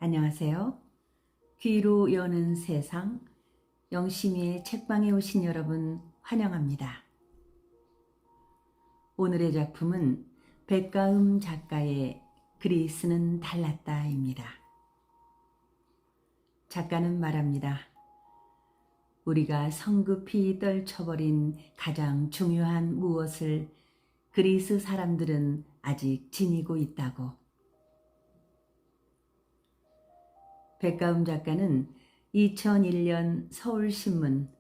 안녕하세요. 귀로 여는 세상, 영심이의 책방에 오신 여러분 환영합니다. 오늘의 작품은 백가음 작가의 그리스는 달랐다입니다. 작가는 말합니다. 우리가 성급히 떨쳐버린 가장 중요한 무엇을 그리스 사람들은 아직 지니고 있다고. 백가음 작가는 2001년 서울신문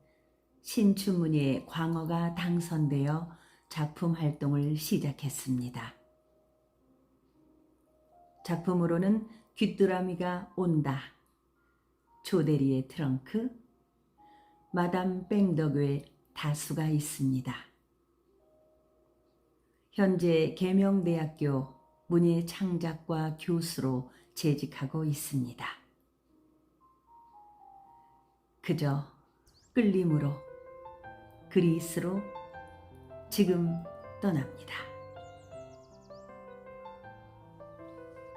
신춘문예 광어가 당선되어 작품 활동을 시작했습니다. 작품으로는 귀뚜라미가 온다, 조대리의 트렁크, 마담 뺑덕의 다수가 있습니다. 현재 계명대학교 문예창작과 교수로 재직하고 있습니다. 그저 끌림으로 그리스로 지금 떠납니다.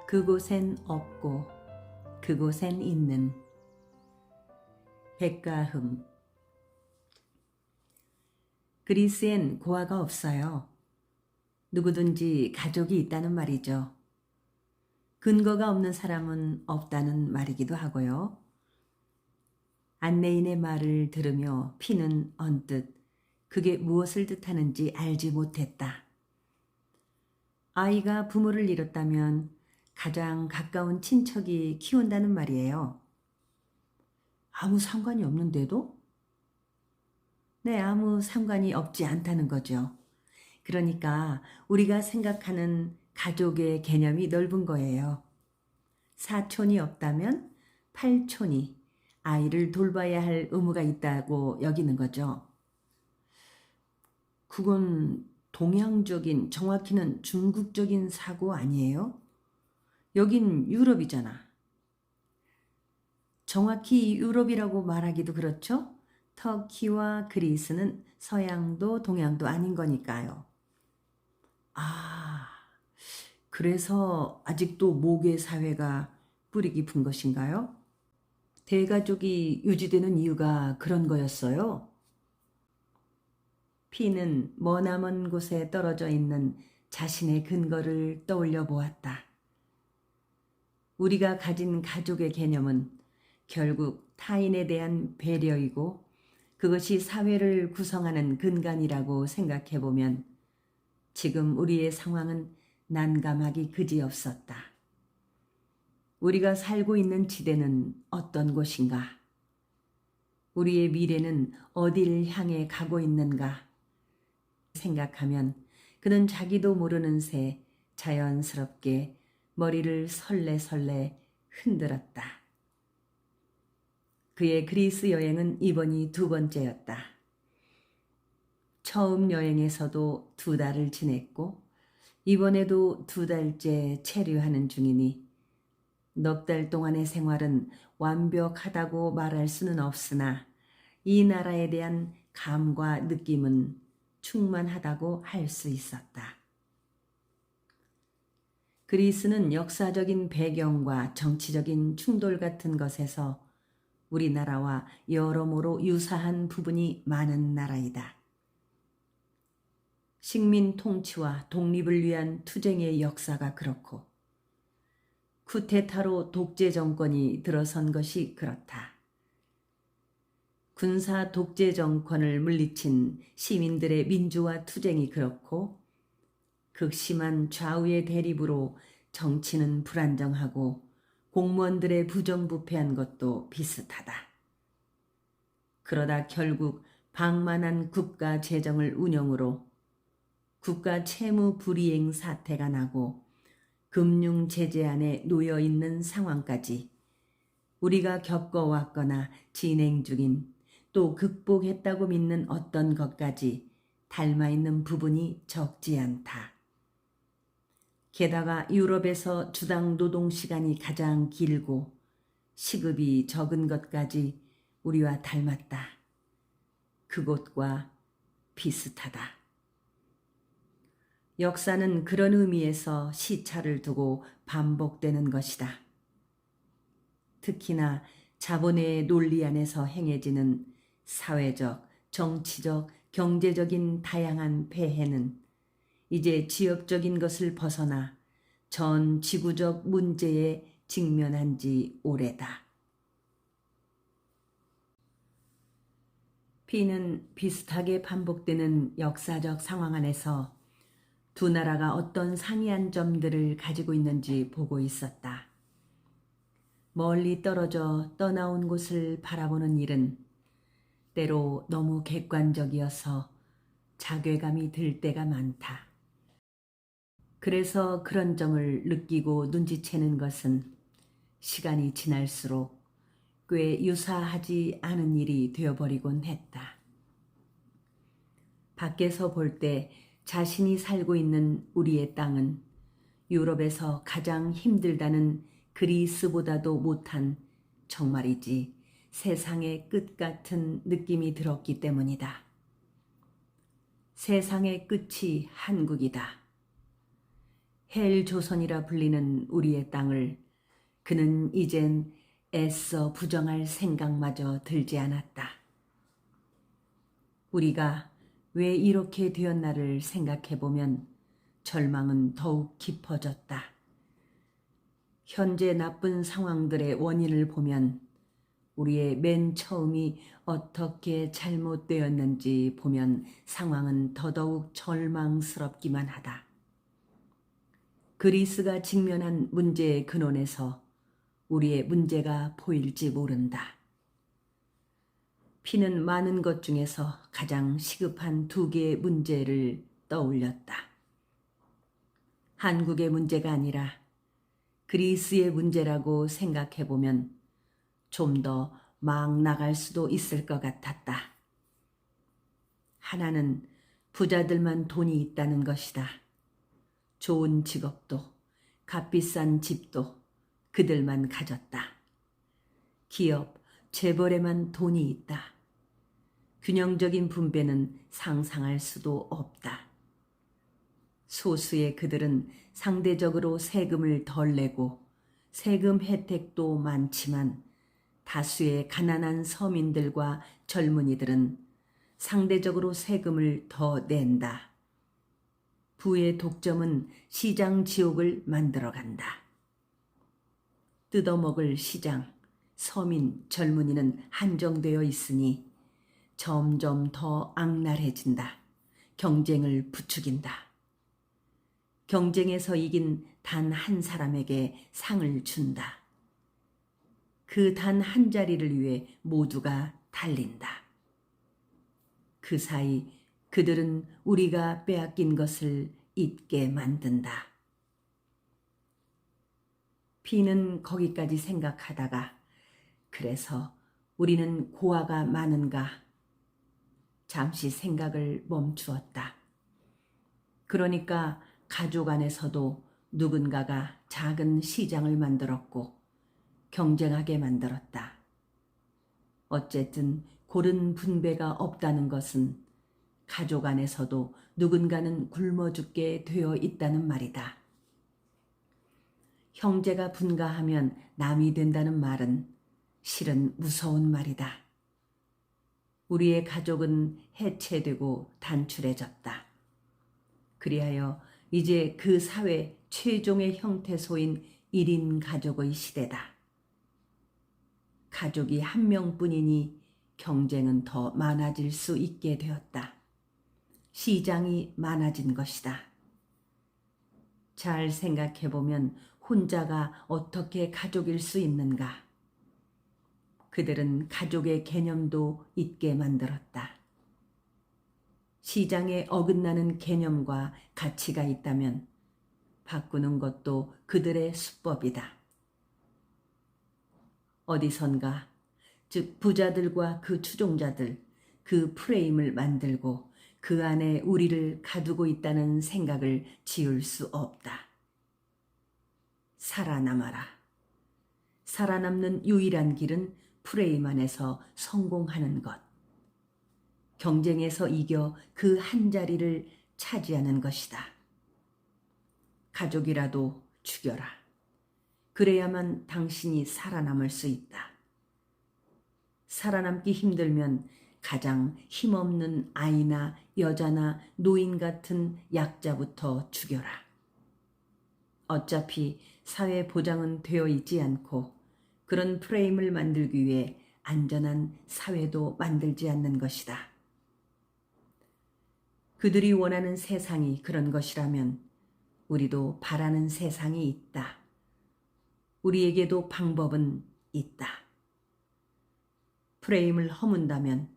그곳엔 없고 그곳엔 있는 백가흠. 그리스엔 고아가 없어요. 누구든지 가족이 있다는 말이죠. 근거가 없는 사람은 없다는 말이기도 하고요. 안내인의 말을 들으며 피는 언뜻 그게 무엇을 뜻하는지 알지 못했다. 아이가 부모를 잃었다면 가장 가까운 친척이 키운다는 말이에요. 아무 상관이 없는데도? 네, 아무 상관이 없지 않다는 거죠. 그러니까 우리가 생각하는 가족의 개념이 넓은 거예요. 사촌이 없다면 팔촌이 아이를 돌봐야 할 의무가 있다고 여기는 거죠. 그건 동양적인, 정확히는 중국적인 사고 아니에요? 여긴 유럽이잖아. 정확히 유럽이라고 말하기도 그렇죠? 터키와 그리스는 서양도 동양도 아닌 거니까요. 아, 그래서 아직도 모계 사회가 뿌리 깊은 것인가요? 대가족이 유지되는 이유가 그런 거였어요. 피는 머나먼 곳에 떨어져 있는 자신의 근거를 떠올려 보았다. 우리가 가진 가족의 개념은 결국 타인에 대한 배려이고 그것이 사회를 구성하는 근간이라고 생각해 보면 지금 우리의 상황은 난감하기 그지없었다. 우리가 살고 있는 지대는 어떤 곳인가? 우리의 미래는 어디를 향해 가고 있는가? 생각하면 그는 자기도 모르는 새 자연스럽게 머리를 설레설레 흔들었다. 그의 그리스 여행은 이번이 두 번째였다. 처음 여행에서도 2달을 지냈고 이번에도 2달째 체류하는 중이니 넉 달 동안의 생활은 완벽하다고 말할 수는 없으나 이 나라에 대한 감과 느낌은 충만하다고 할 수 있었다. 그리스는 역사적인 배경과 정치적인 충돌 같은 것에서 우리나라와 여러모로 유사한 부분이 많은 나라이다. 식민 통치와 독립을 위한 투쟁의 역사가 그렇고 쿠데타로 독재 정권이 들어선 것이 그렇다. 군사 독재 정권을 물리친 시민들의 민주화 투쟁이 그렇고 극심한 좌우의 대립으로 정치는 불안정하고 공무원들의 부정부패한 것도 비슷하다. 그러다 결국 방만한 국가 재정을 운영으로 국가 채무 불이행 사태가 나고 금융 제재 안에 놓여 있는 상황까지 우리가 겪어왔거나 진행 중인 또 극복했다고 믿는 어떤 것까지 닮아 있는 부분이 적지 않다. 게다가 유럽에서 주당 노동 시간이 가장 길고 시급이 적은 것까지 우리와 닮았다. 그곳과 비슷하다. 역사는 그런 의미에서 시차를 두고 반복되는 것이다. 특히나 자본의 논리 안에서 행해지는 사회적, 정치적, 경제적인 다양한 폐해는 이제 지역적인 것을 벗어나 전 지구적 문제에 직면한 지 오래다. 피는 비슷하게 반복되는 역사적 상황 안에서 두 나라가 어떤 상이한 점들을 가지고 있는지 보고 있었다. 멀리 떨어져 떠나온 곳을 바라보는 일은 때로 너무 객관적이어서 자괴감이 들 때가 많다. 그래서 그런 점을 느끼고 눈치채는 것은 시간이 지날수록 꽤 유사하지 않은 일이 되어버리곤 했다. 밖에서 볼 때 자신이 살고 있는 우리의 땅은 유럽에서 가장 힘들다는 그리스보다도 못한, 정말이지 세상의 끝 같은 느낌이 들었기 때문이다. 세상의 끝이 한국이다. 헬조선이라 불리는 우리의 땅을 그는 이젠 애써 부정할 생각마저 들지 않았다. 우리가 왜 이렇게 되었나를 생각해보면 절망은 더욱 깊어졌다. 현재 나쁜 상황들의 원인을 보면 우리의 맨 처음이 어떻게 잘못되었는지 보면 상황은 더더욱 절망스럽기만 하다. 그리스가 직면한 문제의 근원에서 우리의 문제가 보일지 모른다. 피는 많은 것 중에서 가장 시급한 두 개의 문제를 떠올렸다. 한국의 문제가 아니라 그리스의 문제라고 생각해보면 좀 더 막 나갈 수도 있을 것 같았다. 하나는 부자들만 돈이 있다는 것이다. 좋은 직업도 값비싼 집도 그들만 가졌다. 기업, 재벌에만 돈이 있다. 균형적인 분배는 상상할 수도 없다. 소수의 그들은 상대적으로 세금을 덜 내고 세금 혜택도 많지만 다수의 가난한 서민들과 젊은이들은 상대적으로 세금을 더 낸다. 부의 독점은 시장 지옥을 만들어간다. 뜯어먹을 시장, 서민, 젊은이는 한정되어 있으니 점점 더 악랄해진다. 경쟁을 부추긴다. 경쟁에서 이긴 단 한 사람에게 상을 준다. 그 단 한 자리를 위해 모두가 달린다. 그 사이 그들은 우리가 빼앗긴 것을 잊게 만든다. 피는 거기까지 생각하다가 그래서 우리는 고아가 많은가? 잠시 생각을 멈추었다. 그러니까 가족 안에서도 누군가가 작은 시장을 만들었고 경쟁하게 만들었다. 어쨌든 고른 분배가 없다는 것은 가족 안에서도 누군가는 굶어 죽게 되어 있다는 말이다. 형제가 분가하면 남이 된다는 말은 실은 무서운 말이다. 우리의 가족은 해체되고 단출해졌다. 그리하여 이제 그 사회 최종의 형태소인 1인 가족의 시대다. 가족이 한 명뿐이니 경쟁은 더 많아질 수 있게 되었다. 시장이 많아진 것이다. 잘 생각해보면 혼자가 어떻게 가족일 수 있는가? 그들은 가족의 개념도 잊게 만들었다. 시장에 어긋나는 개념과 가치가 있다면 바꾸는 것도 그들의 수법이다. 어디선가, 즉 부자들과 그 추종자들, 그 프레임을 만들고 그 안에 우리를 가두고 있다는 생각을 지울 수 없다. 살아남아라. 살아남는 유일한 길은 프레임 안에서 성공하는 것. 경쟁에서 이겨 그 한 자리를 차지하는 것이다. 가족이라도 죽여라. 그래야만 당신이 살아남을 수 있다. 살아남기 힘들면 가장 힘없는 아이나 여자나 노인 같은 약자부터 죽여라. 어차피 사회 보장은 되어 있지 않고 그런 프레임을 만들기 위해 안전한 사회도 만들지 않는 것이다. 그들이 원하는 세상이 그런 것이라면 우리도 바라는 세상이 있다. 우리에게도 방법은 있다. 프레임을 허문다면,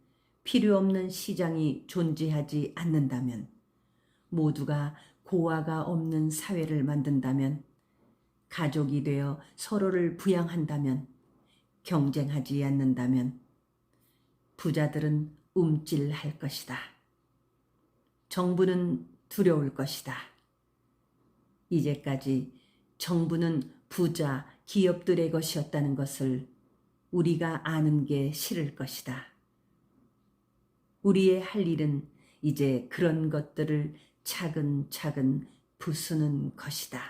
필요 없는 시장이 존재하지 않는다면, 모두가 고아가 없는 사회를 만든다면, 가족이 되어 서로를 부양한다면, 경쟁하지 않는다면, 부자들은 움찔할 것이다. 정부는 두려울 것이다. 이제까지 정부는 부자, 기업들의 것이었다는 것을 우리가 아는 게 싫을 것이다. 우리의 할 일은 이제 그런 것들을 차근차근 부수는 것이다.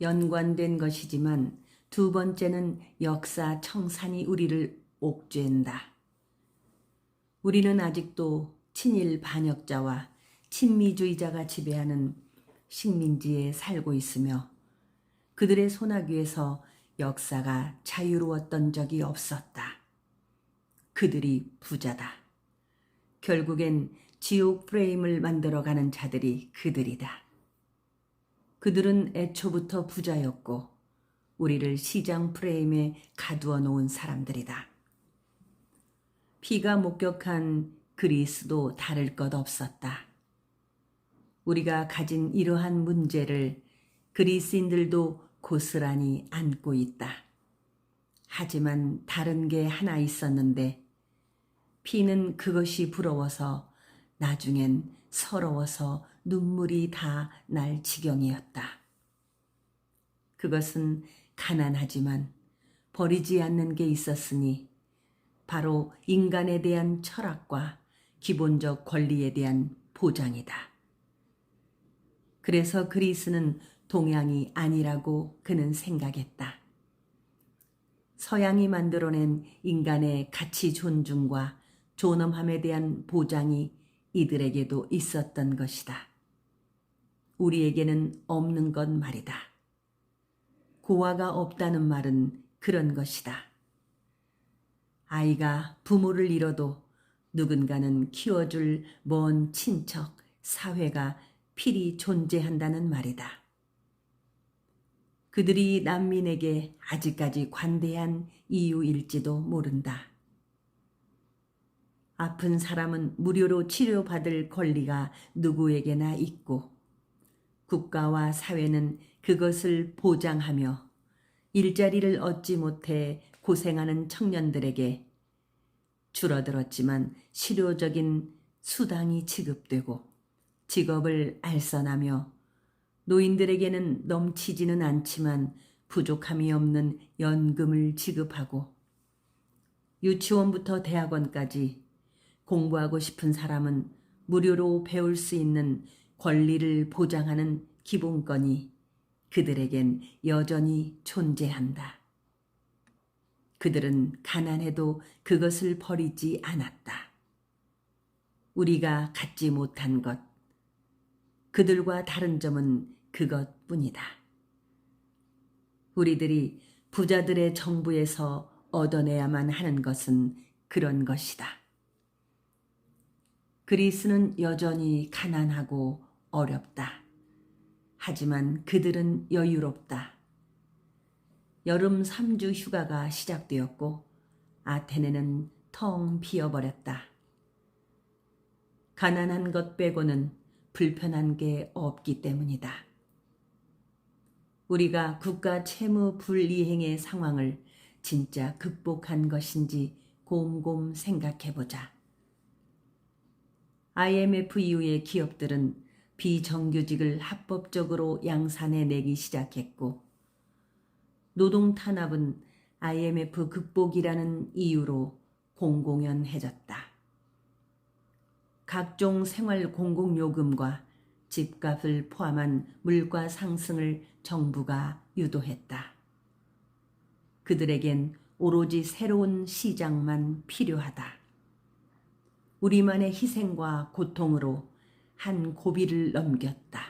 연관된 것이지만 두 번째는 역사 청산이 우리를 옥죄한다. 우리는 아직도 친일 반역자와 친미주의자가 지배하는 식민지에 살고 있으며 그들의 소나기에서 역사가 자유로웠던 적이 없었다. 그들이 부자다. 결국엔 지옥 프레임을 만들어가는 자들이 그들이다. 그들은 애초부터 부자였고 우리를 시장 프레임에 가두어 놓은 사람들이다. 피가 목격한 그리스도 다를 것 없었다. 우리가 가진 이러한 문제를 그리스인들도 고스란히 안고 있다. 하지만 다른 게 하나 있었는데 피는 그것이 부러워서 나중엔 서러워서 눈물이 다 날 지경이었다. 그것은 가난하지만 버리지 않는 게 있었으니 바로 인간에 대한 철학과 기본적 권리에 대한 보장이다. 그래서 그리스는 동양이 아니라고 그는 생각했다. 서양이 만들어낸 인간의 가치 존중과 존엄함에 대한 보장이 이들에게도 있었던 것이다. 우리에게는 없는 것 말이다. 고아가 없다는 말은 그런 것이다. 아이가 부모를 잃어도 누군가는 키워줄 먼 친척, 사회가 필히 존재한다는 말이다. 그들이 난민에게 아직까지 관대한 이유일지도 모른다. 아픈 사람은 무료로 치료받을 권리가 누구에게나 있고 국가와 사회는 그것을 보장하며 일자리를 얻지 못해 고생하는 청년들에게 줄어들었지만 실효적인 수당이 지급되고 직업을 알선하며 노인들에게는 넘치지는 않지만 부족함이 없는 연금을 지급하고 유치원부터 대학원까지 공부하고 싶은 사람은 무료로 배울 수 있는 권리를 보장하는 기본권이 그들에겐 여전히 존재한다. 그들은 가난해도 그것을 버리지 않았다. 우리가 갖지 못한 것, 그들과 다른 점은 그것뿐이다. 우리들이 부자들의 정부에서 얻어내야만 하는 것은 그런 것이다. 그리스는 여전히 가난하고 어렵다. 하지만 그들은 여유롭다. 여름 3주 휴가가 시작되었고 아테네는 텅 비어버렸다. 가난한 것 빼고는 불편한 게 없기 때문이다. 우리가 국가 채무 불이행의 상황을 진짜 극복한 것인지 곰곰 생각해보자. IMF 이후의 기업들은 비정규직을 합법적으로 양산해 내기 시작했고 노동 탄압은 IMF 극복이라는 이유로 공공연해졌다. 각종 생활 공공요금과 집값을 포함한 물가 상승을 정부가 유도했다. 그들에겐 오로지 새로운 시장만 필요하다. 우리만의 희생과 고통으로 한 고비를 넘겼다.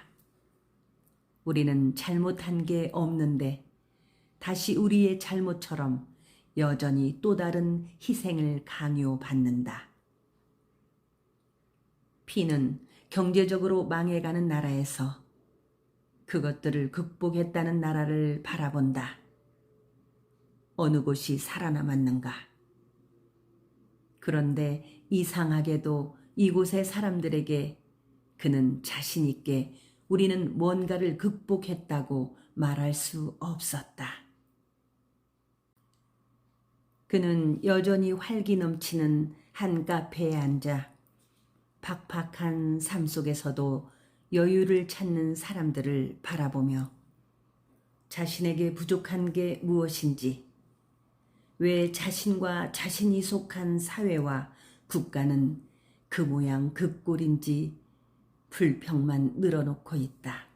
우리는 잘못한 게 없는데 다시 우리의 잘못처럼 여전히 또 다른 희생을 강요받는다. 피는 경제적으로 망해가는 나라에서 그것들을 극복했다는 나라를 바라본다. 어느 곳이 살아남았는가? 그런데 이상하게도 이곳의 사람들에게 그는 자신 있게 우리는 뭔가를 극복했다고 말할 수 없었다. 그는 여전히 활기 넘치는 한 카페에 앉아 팍팍한 삶 속에서도 여유를 찾는 사람들을 바라보며 자신에게 부족한 게 무엇인지, 왜 자신과 자신이 속한 사회와 국가는 그 모양 그 꼴인지 불평만 늘어놓고 있다.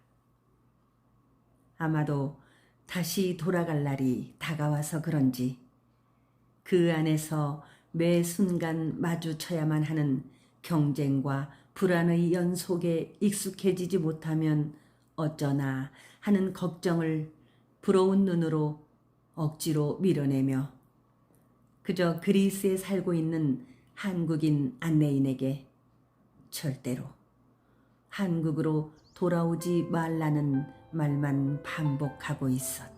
아마도 다시 돌아갈 날이 다가와서 그런지 그 안에서 매 순간 마주쳐야만 하는 경쟁과 불안의 연속에 익숙해지지 못하면 어쩌나 하는 걱정을 부러운 눈으로 억지로 밀어내며 그저 그리스에 살고 있는 한국인 안내인에게 절대로 한국으로 돌아오지 말라는 말만 반복하고 있었다.